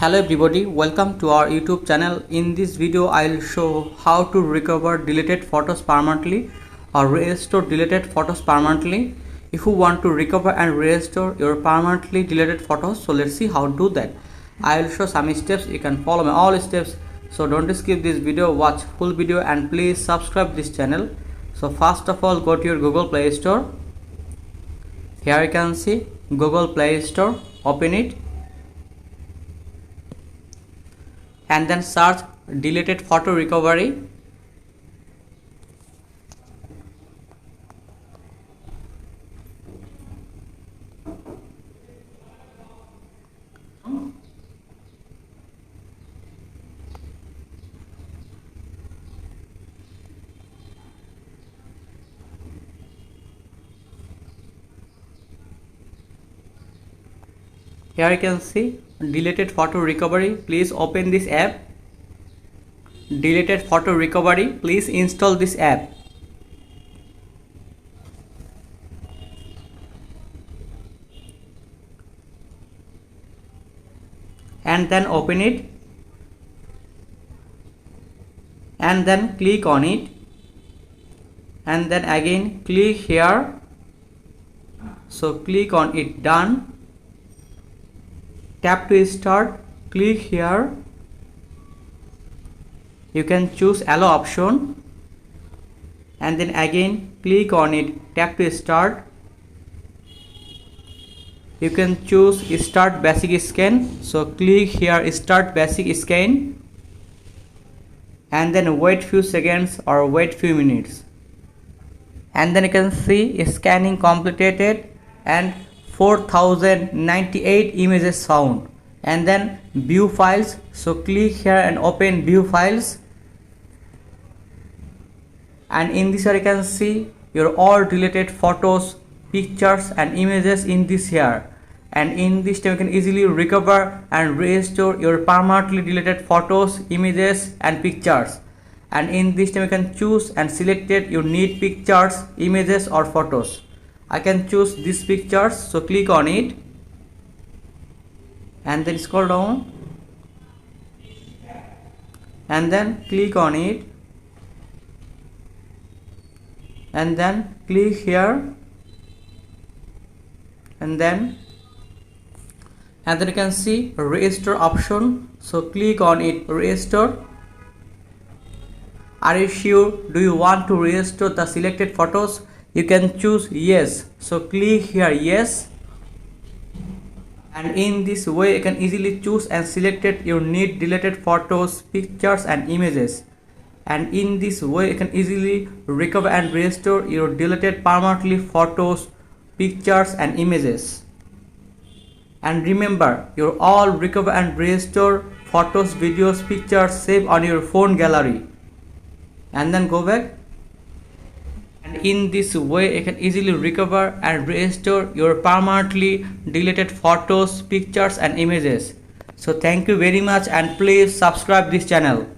Hello everybody, welcome to our YouTube channel. In this video I'll show how to recover deleted photos permanently or restore deleted photos permanently. If you want to recover and restore your permanently deleted photos, so let's see how to do that. I'll show some steps. You can follow me all steps, so don't skip this video, watch full video and please subscribe this channel. So first of all, go to your Google Play Store. Here you can see Google Play Store, open it and then search deleted photo recovery. Here you can see deleted photo recovery. Please open this app. Deleted photo recovery, please install this app. And then open it and then click on it and then again click here. So click on it, done. Tap to start, click here. You can choose allow option and then again click on it, tap to start. You can choose start basic scan, so click here start basic scan and then wait few seconds or wait few minutes, and then you can see scanning completed and 4098 images found. And then view files, so click here and open view files, and in this here you can see your all deleted photos, pictures and images in this here. And in this time you can easily recover and restore your permanently deleted photos, images and pictures. And in this time you can choose and select your need pictures, images or photos. I can choose these pictures, so click on it and then scroll down and then click on it and then click here and then you can see restore option, so click on it, restore. Are you sure? Do you want to restore the selected photos? You can choose yes, so click here yes. And in this way you can easily choose and select your need deleted photos, pictures and images. And in this way you can easily recover and restore your deleted permanently photos, pictures and images. And remember, your all recover and restore photos, videos, pictures save on your phone gallery. And then go back. And in this way you can easily recover and restore your permanently deleted photos, pictures and images. So thank you very much and please subscribe this channel.